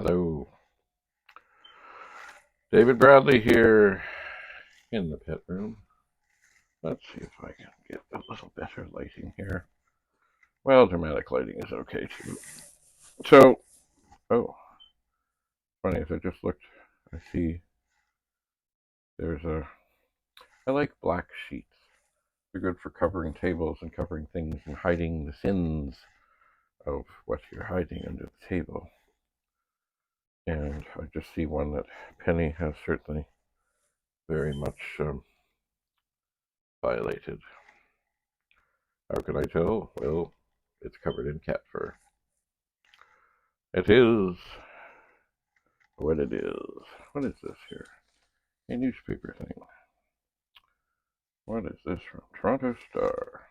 Hello, David Bradley here in the pet room. Let's see if I can get a little better lighting here. Well, dramatic lighting is okay too. So, oh, funny, as I just looked, I see I like black sheets. They're good for covering tables and covering things and hiding the sins of what you're hiding under the table. And I just see one that Penny has certainly very much violated. How can I tell? Well, it's covered in cat fur. It is what it is. What is this here? A newspaper thing. What is this from? Toronto Star.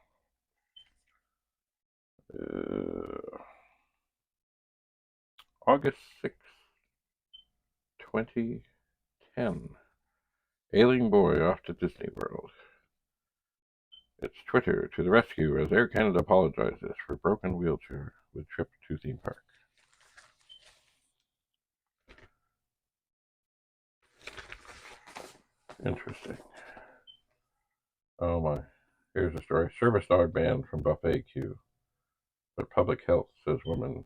August 6th, 2010. Ailing boy off to Disney World. It's Twitter to the rescue as Air Canada apologizes for broken wheelchair with trip to theme park. Interesting. Oh my. Here's a story. Service dog banned from buffet queue, but public health says women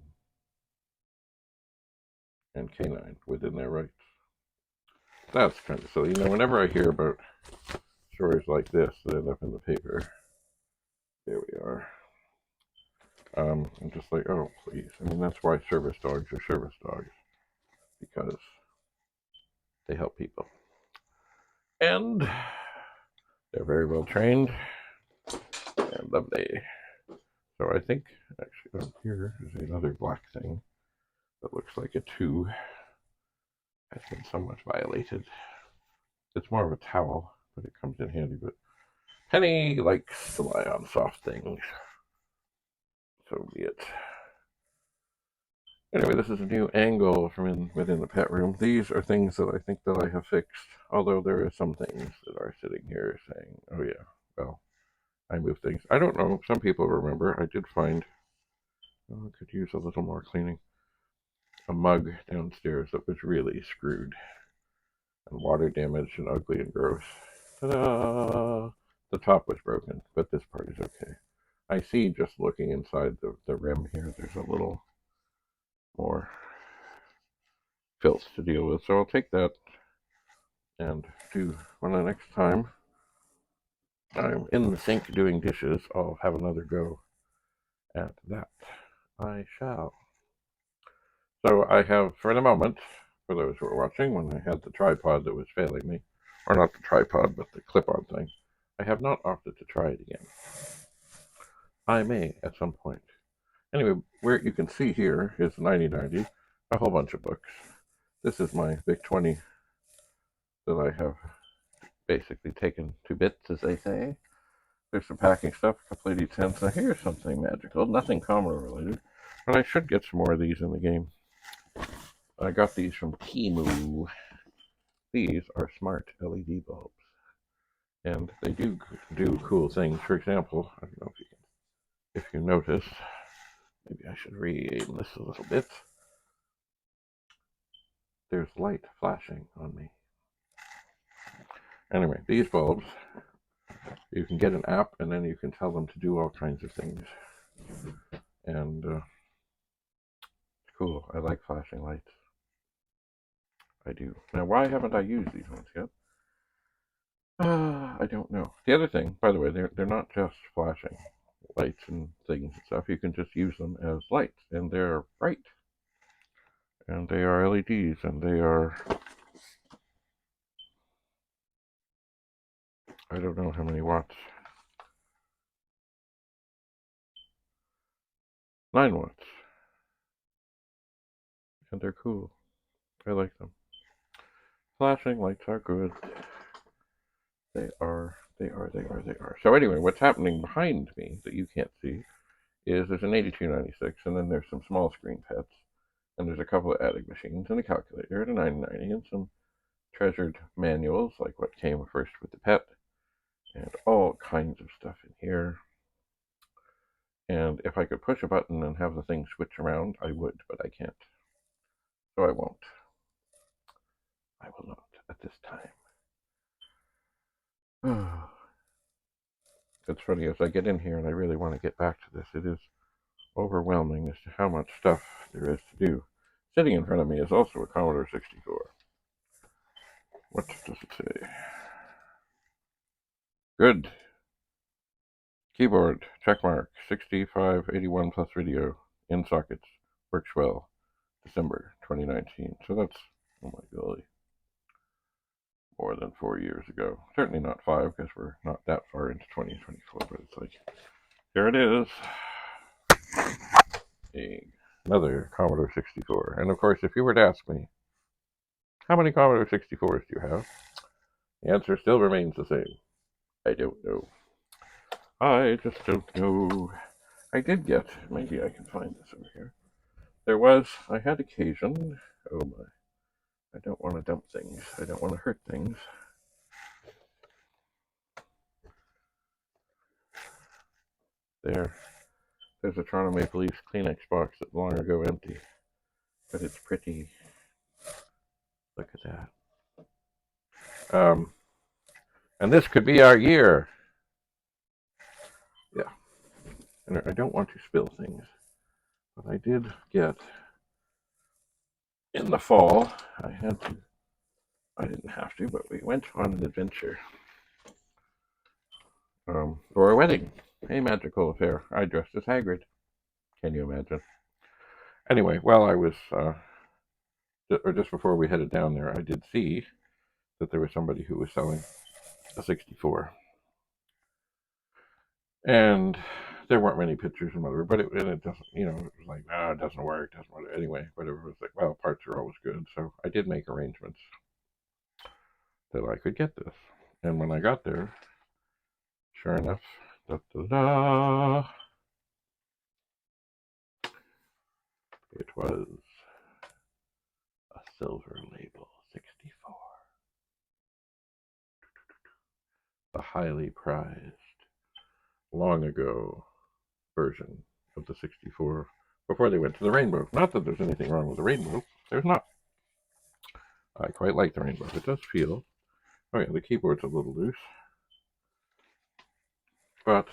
and canine within their rights. That's kind of silly. You know, whenever I hear about stories like this that end up in the paper, there we are. I'm just like, oh, please. I mean, that's why service dogs are service dogs, because they help people. And they're very well trained and lovely. So I think, actually, up here is another black thing that looks like a too has been somewhat violated. It's more of a towel, but it comes in handy. But Penny likes to lie on soft things. So be it. Anyway, this is a new angle from within the pet room. These are things that I think that I have fixed, although there are some things that are sitting here saying, oh yeah, well, I moved things. I don't know, some people remember, I did find, I could use a little more cleaning, a mug downstairs that was really screwed and water damaged and ugly and gross. Ta-da! The top was broken, but this part is okay. I see, just looking inside the rim here, there's a little more filth to deal with. So I'll take that and do, when the next time I'm in the sink doing dishes, I'll have another go at that. I shall. So I have, for the moment, for those who are watching, when I had the tripod that was failing me, or not the tripod, but the clip-on thing, I have not opted to try it again. I may at some point. Anyway, where you can see here is 9090, a whole bunch of books. This is my VIC-20 that I have basically taken to bits, as they say. There's some packing stuff, a couple 80 cents. Now here's something magical, nothing Commodore related, but I should get some more of these in the game. I got these from Temu. These are smart LED bulbs, and they do cool things. For example, I don't know if you notice, maybe I should re-aim this a little bit. There's light flashing on me. Anyway, these bulbs, you can get an app and then you can tell them to do all kinds of things. And it's cool. I like flashing lights. I do. Now, why haven't I used these ones yet? I don't know. The other thing, by the way, they're not just flashing lights and things and stuff. You can just use them as lights, and they're bright. And they are LEDs, and they are, I don't know how many watts. 9 watts. And they're cool. I like them. Flashing lights are good. They are. So anyway, what's happening behind me that you can't see is there's an 8296, and then there's some small screen pets, and there's a couple of attic machines, and a calculator, and a 9090, and some treasured manuals, like what came first with the pet, and all kinds of stuff in here. And if I could push a button and have the thing switch around, I would, but I can't. So I won't. I will not at this time. It's funny, as I get in here and I really want to get back to this, it is overwhelming as to how much stuff there is to do. Sitting in front of me is also a Commodore 64. What does it say? Good. Keyboard, checkmark, 6581 plus video, in sockets, works well, December 2019. So that's, oh my golly, more than 4 years ago. Certainly not 5, because we're not that far into 2024, but it's like, here it is. Another Commodore 64. And of course, if you were to ask me, how many Commodore 64s do you have? The answer still remains the same. I don't know. I just don't know. I did get, maybe I can find this over here. I had occasion, oh my, I don't want to dump things. I don't want to hurt things. There's a Toronto Maple Leafs Kleenex box that's long ago empty, but it's pretty. Look at that. And this could be our year. Yeah. And I don't want to spill things, but I did get, in the fall, I didn't have to, but we went on an adventure for a wedding. A magical affair. I dressed as Hagrid. Can you imagine? Anyway, while I was, or just before we headed down there, I did see that there was somebody who was selling a 64. And there weren't many pictures and whatever, but it doesn't, it was like, it doesn't work, doesn't work. Anyway, but it was like, well, parts are always good. So I did make arrangements that I could get this. And when I got there, sure enough, it was a silver label 64. The highly prized, long ago version of the 64 before they went to the rainbow. Not that there's anything wrong with the rainbow. There's not. I quite like the rainbow. It does feel. Oh yeah, the keyboard's a little loose. But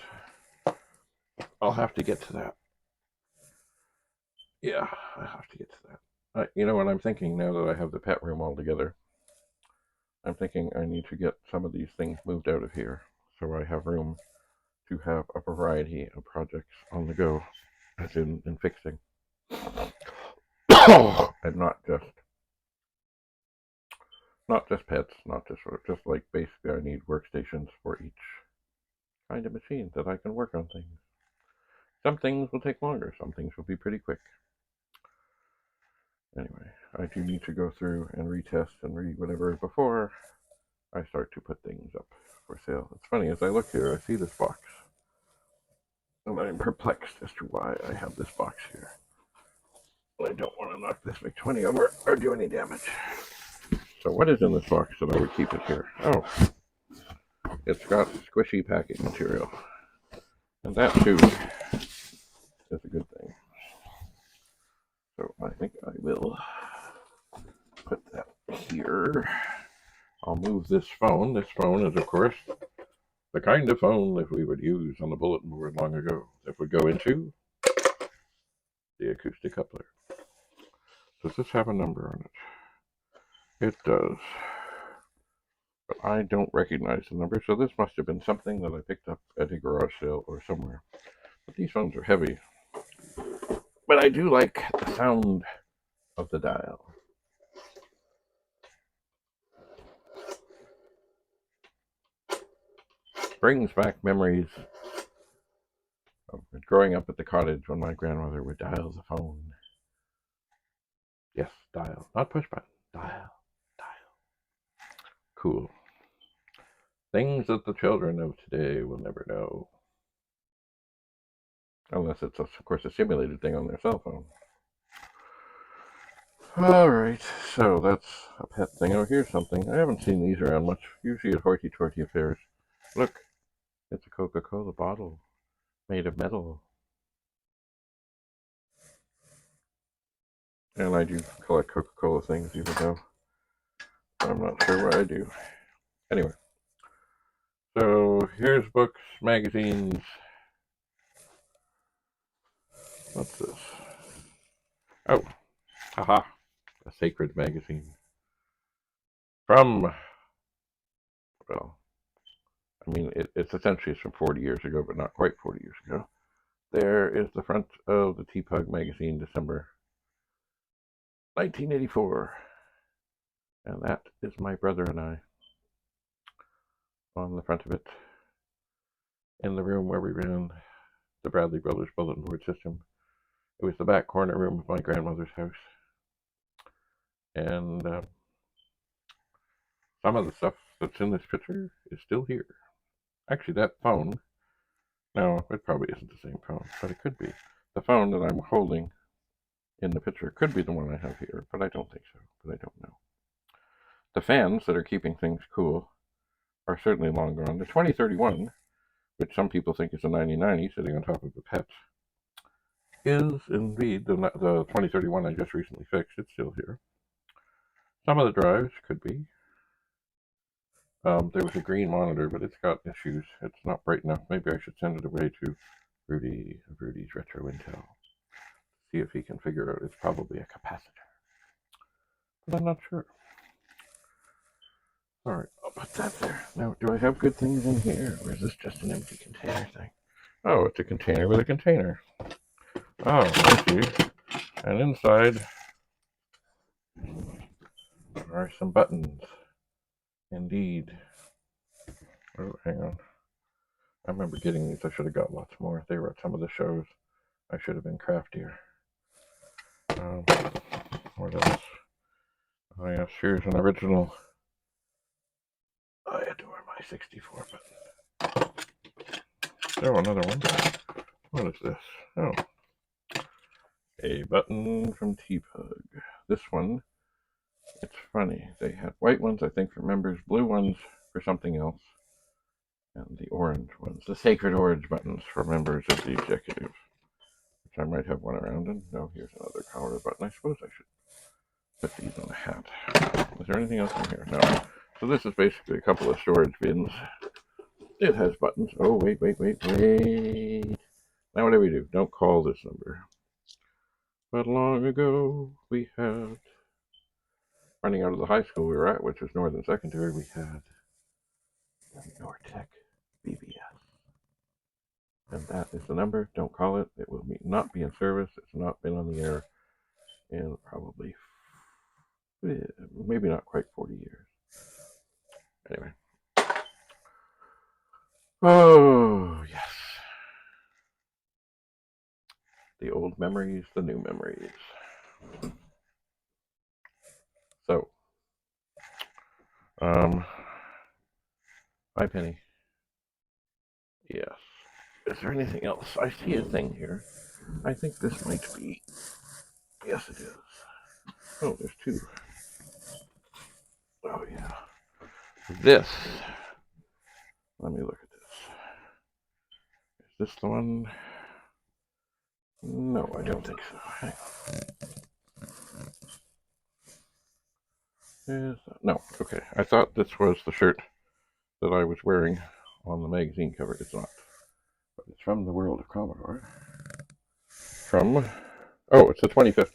I'll have to get to that. Yeah, I have to get to that. You know what I'm thinking now that I have the pet room all together? I'm thinking I need to get some of these things moved out of here so I have room to have a variety of projects on the go, as in fixing. And not just pets, not just sort of, just like basically I need workstations for each kind of machine that I can work on things. Some things will take longer, some things will be pretty quick. Anyway, I do need to go through and retest and read whatever before I start to put things up for sale. It's funny, as I look here, I see this box, and I'm perplexed as to why I have this box here. I don't want to knock this VIC-20 over or do any damage. So what is in this box that I would keep it here? Oh, it's got squishy packing material. And that too is a good thing. So I think I will put that here. I'll move this phone. This phone is, of course, the kind of phone that we would use on the bulletin board long ago. That would go into the acoustic coupler. Does this have a number on it? It does. But I don't recognize the number, so this must have been something that I picked up at a garage sale or somewhere. But these phones are heavy. But I do like the sound of the dial. Brings back memories of growing up at the cottage when my grandmother would dial the phone. Yes, dial. Not push button. Dial. Cool. Things that the children of today will never know. Unless it's, of course, a simulated thing on their cell phone. Alright, so that's a pet thing. Oh, here's something. I haven't seen these around much. Usually at hoity-toity affairs. Look, it's a Coca-Cola bottle made of metal. And I do collect Coca-Cola things, even though I'm not sure why I do. Anyway, so here's books, magazines. What's this? Oh, haha, a sacred magazine. From, well, I mean, it's essentially from 40 years ago, but not quite 40 years ago. There is the front of the T-Pug magazine, December 1984. And that is my brother and I on the front of it, in the room where we ran the Bradley Brothers bulletin board system. It was the back corner room of my grandmother's house. And some of the stuff that's in this picture is still here. Actually, that phone, no, it probably isn't the same phone, but it could be. The phone that I'm holding in the picture could be the one I have here, but I don't think so, but I don't know. The fans that are keeping things cool are certainly long gone. The 2031, which some people think is a 9090 sitting on top of a pet, is indeed the 2031 I just recently fixed. It's still here. Some of the drives could be. There was a green monitor, but it's got issues. It's not bright enough. Maybe I should send it away to Rudy's Retro Intel. See if he can figure out it's probably a capacitor. But I'm not sure. Alright, I'll put that there. Now, do I have good things in here, or is this just an empty container thing? Oh, it's a container with a container. Oh, I see. And inside are some buttons. Indeed. Oh, hang on. I remember getting these. I should have got lots more. They were at some of the shows. I should have been craftier. What else? Oh, yes, here's an original. I adore my 64 button. Oh, another one. What is this? Oh. A button from T-Pug. This one, it's funny. They had white ones, I think, for members, blue ones for something else, and the orange ones, the sacred orange buttons for members of the executive, which I might have one around. And no, here's another collar button. I suppose I should put these on the hat. Is there anything else in here? No. So this is basically a couple of storage bins. It has buttons. Oh, wait. Now what do we do? Don't call this number. But long ago, we had, running out of the high school we were at, which was Northern Secondary, we had the Nortec BBS. And that is the number. Don't call it. It will not be in service. It's not been on the air in probably, maybe not quite 40 years. Anyway. Oh, yes. The old memories, the new memories. So, hi, Penny. Yes. Is there anything else? I see a thing here. I think this might be. Yes, it is. Oh, there's two. Oh, yeah. This. Let me look at this. Is this the one? No, I don't think so. Hang on. No, okay. I thought this was the shirt that I was wearing on the magazine cover. It's not. But it's from the World of Commodore. It's the 25th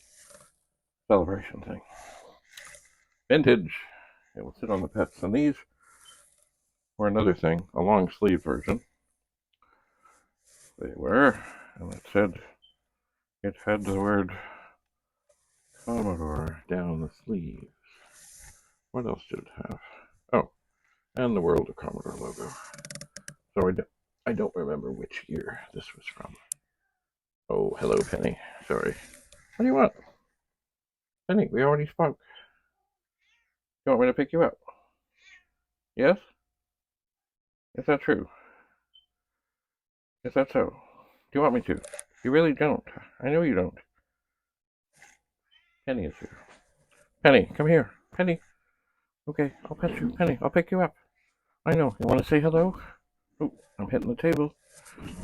celebration thing. Vintage. It will sit on the pets. And these were another thing, a long sleeve version. They were, and it had the word Commodore down the sleeves. What else did it have? Oh, and the World of Commodore logo. So I don't remember which year this was from. Oh, hello, Penny. Sorry. What do you want? Penny, we already spoke. You want me to pick you up? Yes? Is that true? Is that so? Do you want me to? You really don't. I know you don't. Penny is here. Penny, come here. Penny. Okay, I'll pet you. Penny, I'll pick you up. I know. You want to say hello? Oh, I'm hitting the table.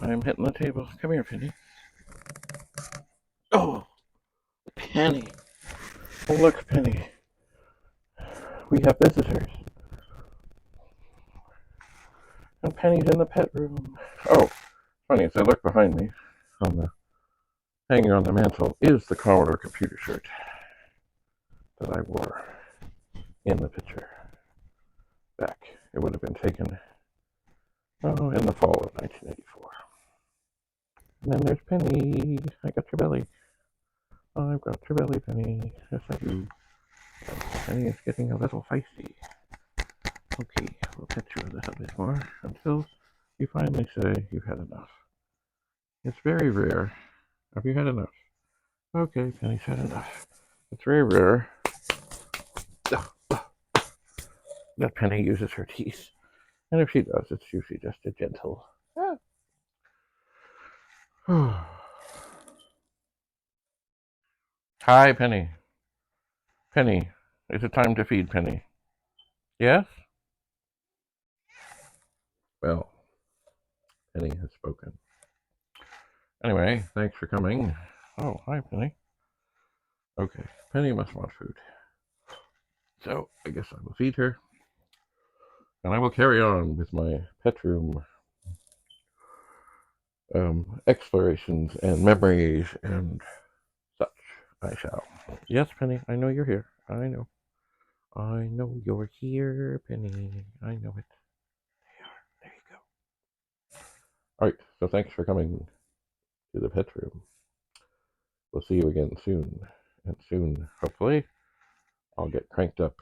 I'm hitting the table. Come here, Penny. Oh, Penny. Oh, look, Penny. We have visitors. And Penny's in the pet room. Oh, funny, as I look behind me, hanging on the mantle, is the Commodore computer shirt that I wore in the picture back. It would have been taken, in the fall of 1984. And then there's Penny. I got your belly. I've got your belly, Penny. Yes, I do. Penny is getting a little feisty. Okay, we'll pet you a little bit more until you finally say you've had enough. It's very rare. Have you had enough? Okay, Penny's had enough. It's very rare that Penny uses her teeth. And if she does, it's usually just a gentle. Hi, Penny. Penny, is it time to feed Penny? Yes? Well, Penny has spoken. Anyway, thanks for coming. Oh, hi, Penny. Okay, Penny must want food. So, I guess I will feed her. And I will carry on with my pet room explorations and memories and such. I shall. Yes, Penny, I know you're here. I know. I know you're here, Penny. I know it. There you go. Alright, so thanks for coming to the pet room. We'll see you again soon. And soon, hopefully, I'll get cranked up,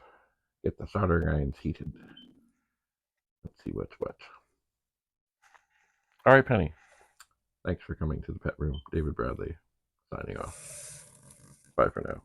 get the soldering irons heated. Let's see what's what. Alright, Penny. Thanks for coming to the pet room. David Bradley, signing off. Bye for now.